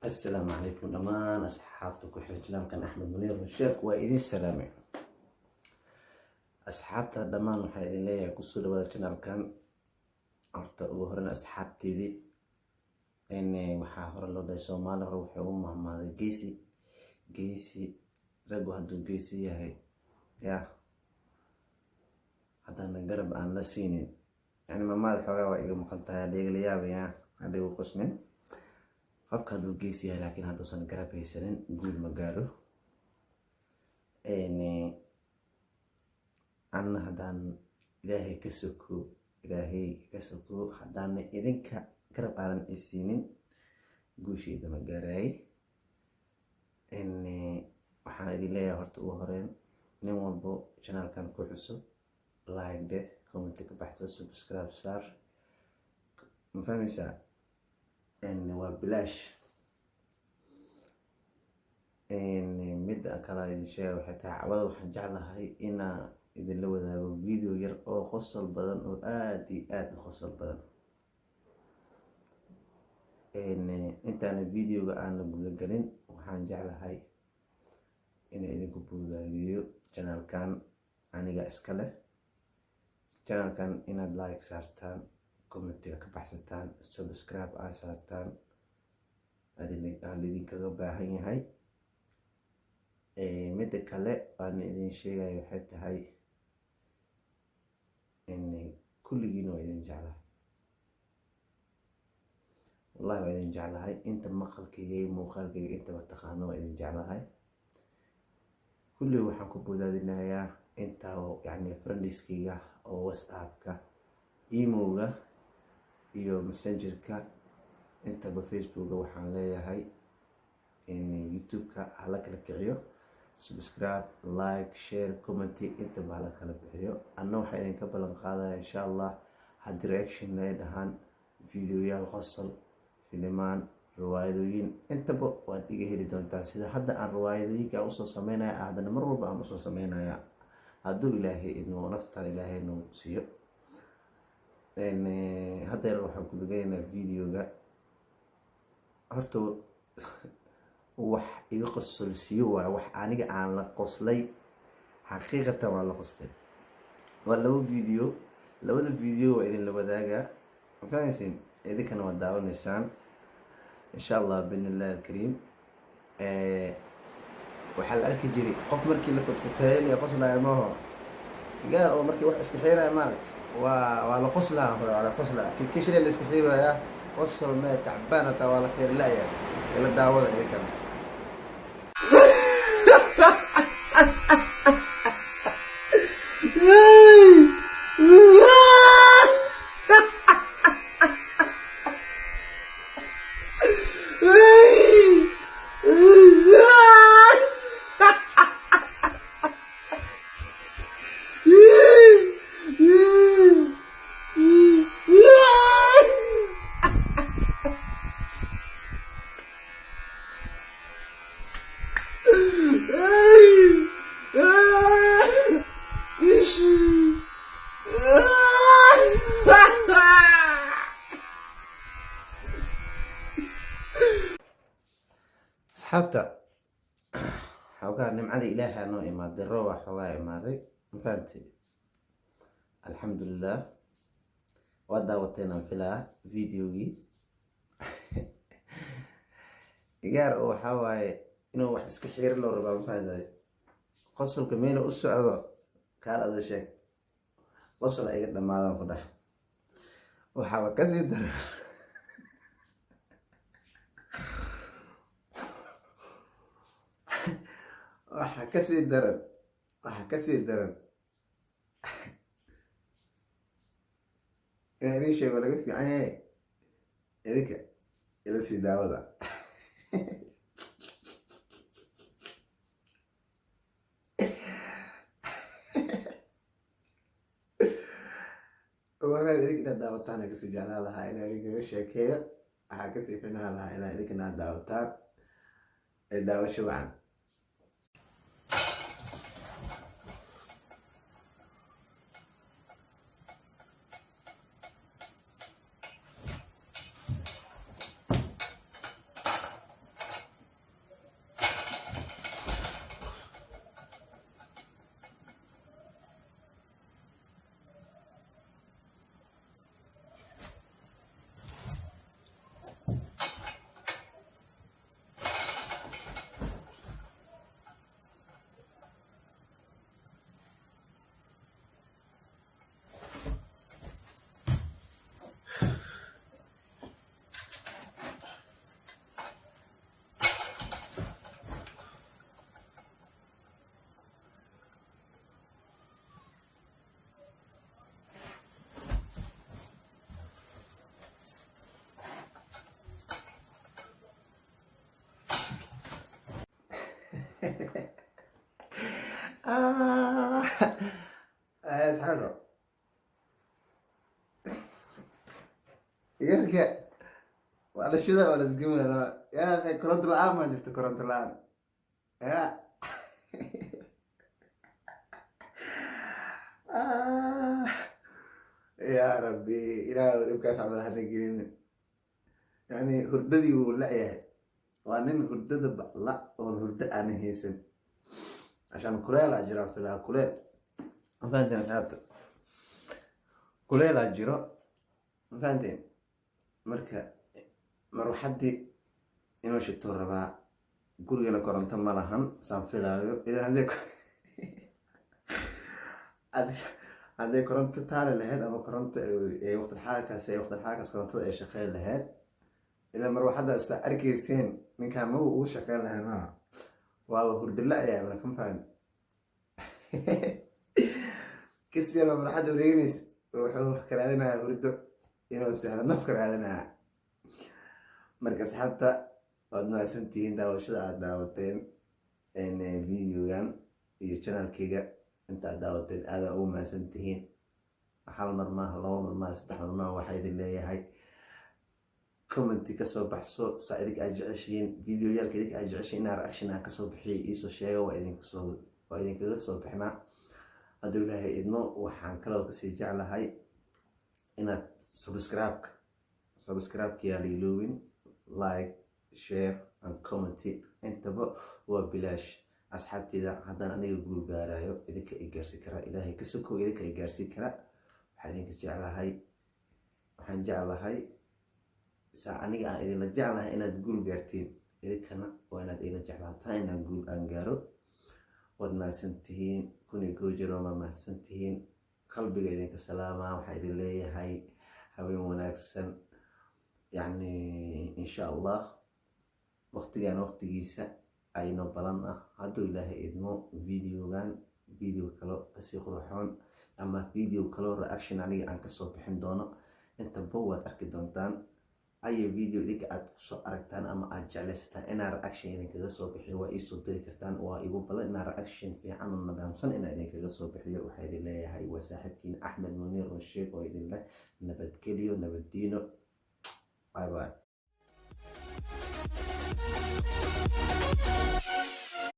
السلام عليكم دمان أصحابتك وحرجلام كان أحمد منير والشيخ وإيدي السلامي أصحابتا دمان وحيدين ليا كسو لبدا channel كان horta ugu horan asxaabteedii waxaa hore loo dhahay Soomaali hore waxay u mahmaaday geesi ragu hadduu geesi yahay haddana garab aan la siinin yani mamaada xoogaa waa iga maqan tahay adeeg la yaabaya adigu qosnin qofka hadduu geesi yahay laakiin hadduusan garab haysanin guul ma gaaro anna haddaan ilaahay ka soko haddaan idinka garab aadan isiinin guusheeda ma gaaraay waxaan idin leeyahay horta ugu horeen nin walbo channelkan ku cusub like de comment ka baxso subscribe saar ma fahmaysaa waa bilaash midda kale idin sheega waxay tahay cawada waxaan jeclahay inaa idinla wadaago video yar oo qosol badan oo aad iyo aad u qosol badan intaana videoga aan la gudagelin waxaan jeclahay inay idinku boodaagiyo channelkan aniga iska leh channelkan inaad like saartaan commentiga ka baxsataan subscribe aa saartaan aan idinkaga baahan yahay midda kale aan idin sheegayo waxay tahay kulligiina waa idin jeclahay wallahi waa idin jeclahay inta maqalkayga iyo muuqaalkayga intaba taqaano waa idin jeclahay kulli waxaan ku bodaadinayaa inta yani friendskayga oo whatsappka emailga iyo messengerka intaba facebookga waxaan leeyahay youtubeka hala kala kiciyo subscribe like share comment intaba hala kala bixiyo anna waxaa idinka ballan qaadaya insha allah haddii reaction lay dhahaan videoyaal qosol filimaan riwaayadooyin intaba waad iga heli doontaan sida hadda aan riwaayadooyinka usoo sameynaya haddana mar walba aan usoo sameynaya hadduu ilaahay idmo naftan ilaahay noo siiyo hadda waxaan ku daganaynaa videoga horta wax iga qosolsiyo waa wax aniga aan la qoslay xaqiiqatan waa la qoslay waa labada video waa idin la wadaagaa ma fahameysin idinkana waa daawanaysaan insha allah biidnillahi alkariim waxaa la arki jiray qof markii la kudkutayay qoslaya maaho gaar oo markii wax iska xiiraya maaragta waa la qoslaa kishile la iska xiiraya qosol mee tacbaan hataa waa la xiir la'ya ila daawada idinkana asxaabta xoogaa nimcada ilaaha noo imaaday rooba xoogaa imaaday ma fahamtay alxamdulilah waa daawateen filaa videogii gaar oo waxaa waaye inuu wax iska xiiro loo rabaa ma fahamtay qosolka meela u socdo kaal ada sheeg qosol iga dhammaadaan ku dhah waxaaba kasii dara waxa kasii daran inaan idin sheego laga fiican yahay idinka ila sii daawada waran idinka inaad daawataan aan kasii jeclaan lahaa inaan idinkaga sheekeeyo waxaa kasii finaan lahaa inaan idinkana daawataan ee daawasho wacan asxaano yarka waa la shida waa la isgimana yaa koronto la-aan maa jirta koronto la-aan ya ya rabbi ilaah dhibkaas camal hana gelin yani hurdadii wuu la-yahay waa nin hurdada la oon hurdo aana haysan عشان كليل أجرا في لها كليل فهمتين أصحابته كليل أجرا فهمتين مركا مروحدي إنو شتو الرباع قرقنا كورنتا مرهن سان في لها إذا عندك عندك كورنتا تالي لهاد أما كورنتا وقت الحاكة وقت الحاكة كورنتا إيه شغال لهاد إذا مروحدي أركي سين من كان مو شغال لها واو هرد الله يا ابن كم فهمت كسي لما حد ورينيس وحوح كرادنا هرد إنه سهل نفكر هذا مركز حتى قدنا سنتين دا وشدا داوتين إن فيديو كان في channel كيجا أنت داوتين هذا أول ما سنتين حال مرماه الله مرماه استحملناه وحيد اللي هاي كومنتي كسو بحثو ساعدك أجعشين فيديو يالك ديك أجعشين أرأشينها كسو بحي إيسو شيئا وإذن كسو بحنا هدو لهي إدنو وحان كلاو كسي جعلا هاي إنا سبسكرايب كيا ليلوين لايك شير and كومنتي انتبه وبلاش أصحابتي دا حدان أنا يقول قارايو إذنك إيقارسي كرا إلهي كسوكو إذنك إيقارسي كرا وحان جعلا هاي aniga aan idinla jeclahay inaad guul gaartiin idinkana waa inaad ila jeclaataa inaan guul aan gaaro waad mahadsantihiin kunii goojiro ma mahadsantihiin qalbiga idinka salaamaa waxaa idin leeyahay haween wanaagsan yacni insha allah waqtigan waqtigiisa ayno balan ah hadduu ilaahay idmo video kalo kasii qurxoon ama video kalo reaction aniga aan kasoo bixin doono intaba waad arki doontaan أي فيديو إذا قاعد تصور أركتان أما أجلستان إن رأكشن إذا كذا صوب حي وإيش تدري كرتان ويقول بلا إن رأكشن في عن النظام صن إن إذا كذا صوب حي وحيد الله هاي وساحبكين أحمد منير والشيخ وإذن الله نبت كليو نبت دينو باي باي